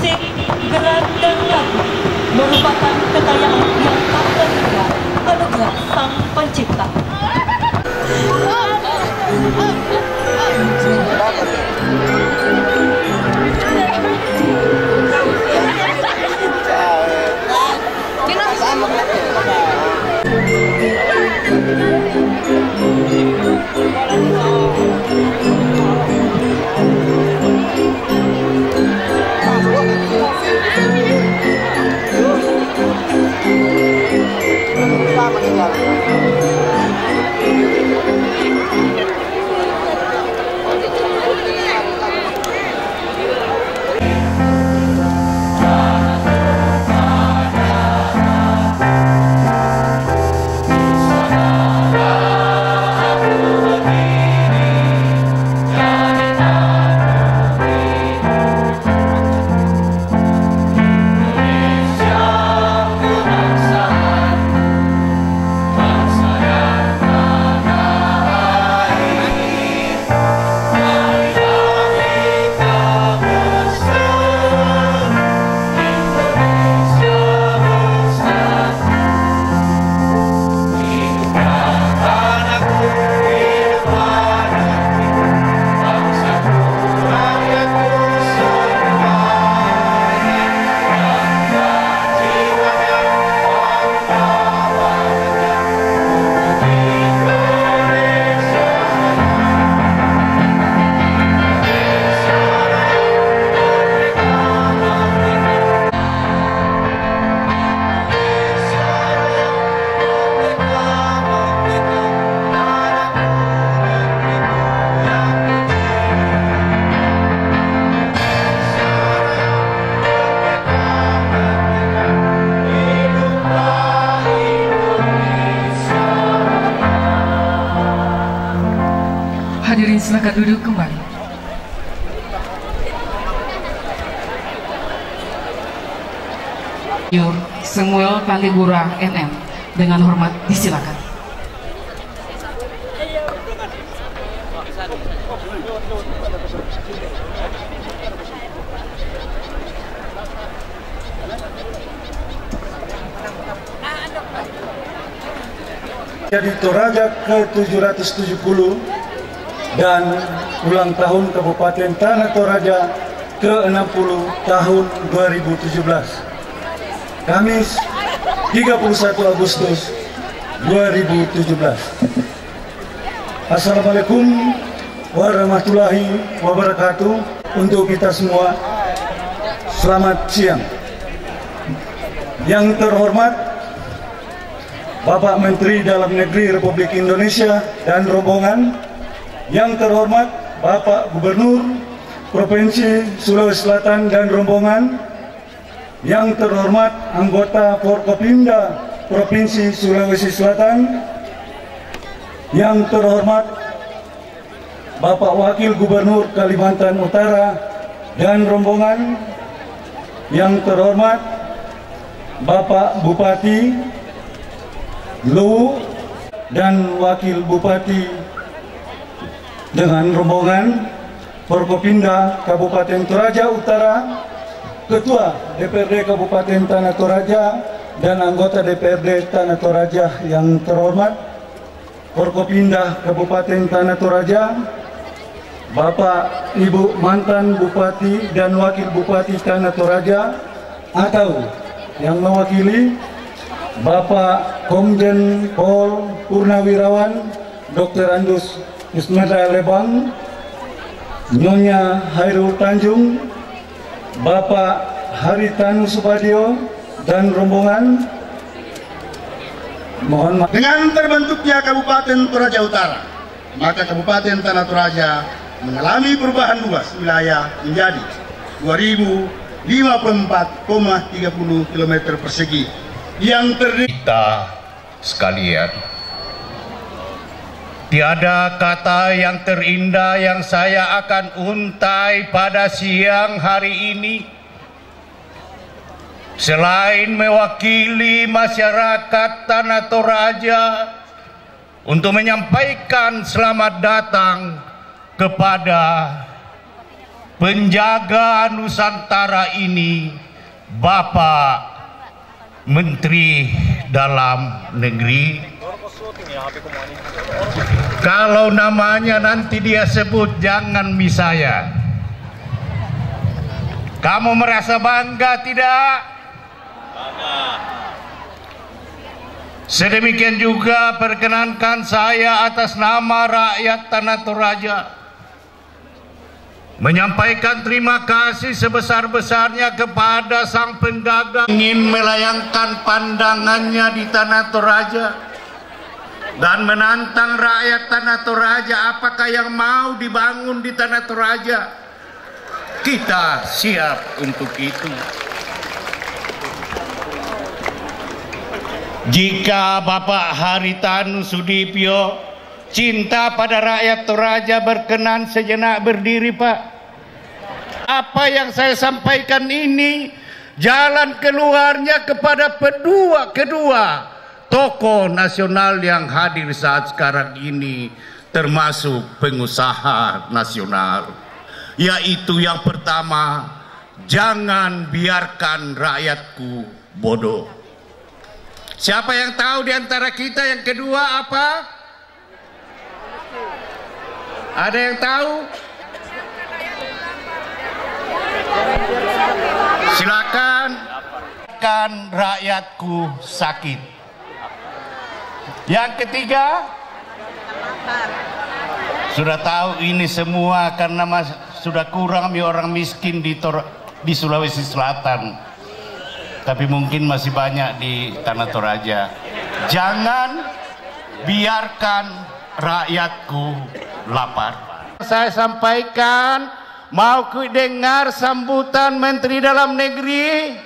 musik, gerak, dan lagu merupakan kekayaan yang tak ternilai anugerah Sang Pencipta. Hadirin silakan duduk kembali. Yur Samuel Kandigura NM dengan hormat disilakan. Jadi Toraja ke-770 dan ulang tahun Kabupaten Tanah Toraja ke-60 tahun 2017. Kamis 31 Agustus 2017. Assalamualaikum warahmatullahi wabarakatuh. Untuk kita semua, selamat siang. Yang terhormat Bapak Menteri Dalam Negeri Republik Indonesia dan rombongan, yang terhormat Bapak Gubernur Provinsi Sulawesi Selatan dan rombongan, yang terhormat anggota Forkopimda Provinsi Sulawesi Selatan, yang terhormat Bapak Wakil Gubernur Kalimantan Utara dan rombongan, yang terhormat Bapak Bupati Luwu dan Wakil Bupati dengan rombongan, Forkopimda Kabupaten Toraja Utara, Ketua DPRD Kabupaten Tanah Toraja dan anggota DPRD Tanah Toraja yang terhormat, Forkopimda Kabupaten Tanah Toraja, Bapak Ibu mantan Bupati dan Wakil Bupati Tanah Toraja atau yang mewakili Bapak Komjen Pol Purnawirawan Dr. Andus Ismada Lebang, Nyonya Hairul Tanjung, Bapak Haritanu Supadio dan rombongan, mohon maaf. Dengan terbentuknya Kabupaten Toraja Utara, maka Kabupaten Tanah Toraja mengalami perubahan luas wilayah menjadi 2054,30 km persegi yang terdiri. Kita sekalian, tiada kata yang terindah yang saya akan untai pada siang hari ini selain mewakili masyarakat Tanah Toraja untuk menyampaikan selamat datang kepada penjaga Nusantara ini Bapak Menteri Dalam Negeri. Kalau namanya nanti dia sebut, jangan misaya. Kamu merasa bangga tidak? Sedemikian juga perkenankan saya atas nama rakyat Tanah Toraja menyampaikan terima kasih sebesar-besarnya kepada sang penggagas ingin melayangkan pandangannya di Tanah Toraja dan menantang rakyat Tanah Toraja apakah yang mau dibangun di Tanah Toraja. Kita siap untuk itu. Jika Bapak Haritanu Sudipyo cinta pada rakyat Toraja berkenan sejenak berdiri, Pak. Apa yang saya sampaikan ini jalan keluarnya kepada kedua tokoh nasional yang hadir saat sekarang ini, termasuk pengusaha nasional. Yaitu yang pertama, jangan biarkan rakyatku bodoh. Siapa yang tahu di antara kita yang kedua apa? Ada yang tahu? Silakan. Kan rakyatku sakit. Yang ketiga, sudah tahu ini semua karena sudah kurang orang miskin di Sulawesi Selatan. Tapi mungkin masih banyak di Tanah Toraja. Jangan biarkan rakyatku lapar. Saya sampaikan, mau ku dengar sambutan Menteri Dalam Negeri?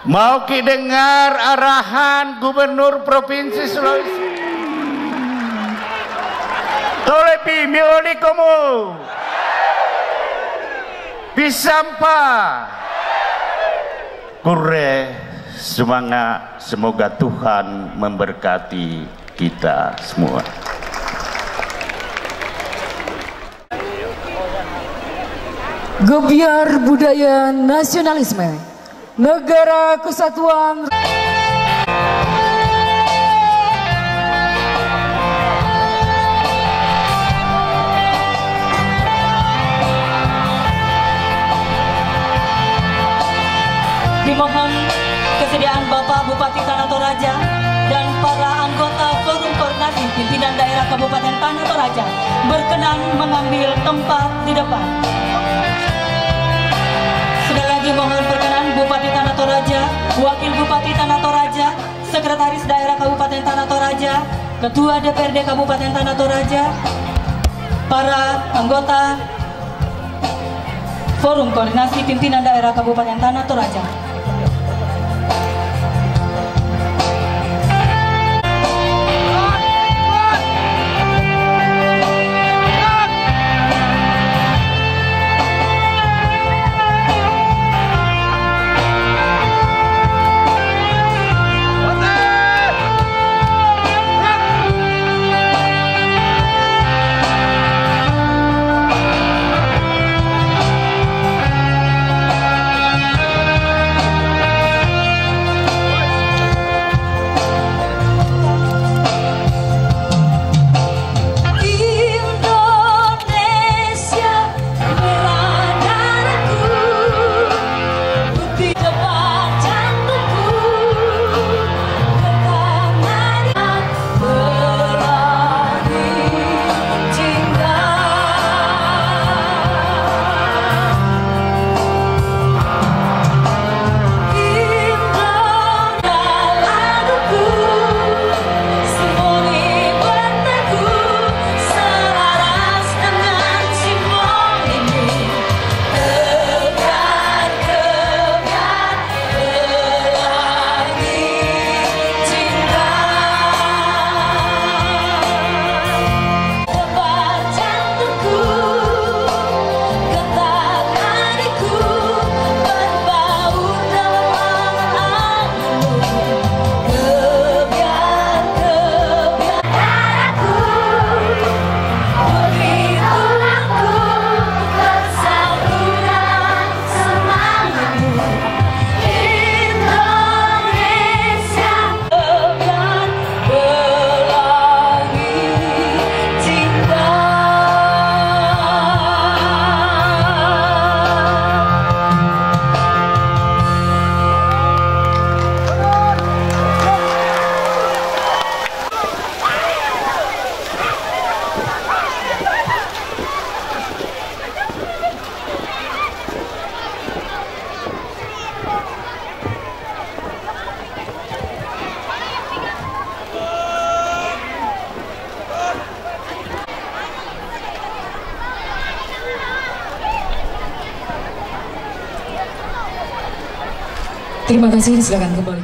Mau ku dengar arahan Gubernur Provinsi Sulawesi? Tolepi mioli komu. Pisampa. Kure, semangat, semoga Tuhan memberkati kita semua. Gebiar budaya nasionalisme, negara kesatuan. Dimohon kesediaan Bapak Bupati Tanah Toraja dan para anggota Forum Koordinasi Pimpinan Daerah Kabupaten Tanah Toraja berkenan mengambil tempat di depan. Sekali lagi mohon perkenan Bupati Tanah Toraja, Wakil Bupati Tanah Toraja, Sekretaris Daerah Kabupaten Tanah Toraja, Ketua DPRD Kabupaten Tanah Toraja, para anggota Forum Koordinasi Pimpinan Daerah Kabupaten Tanah Toraja. Terima kasih, silakan kembali.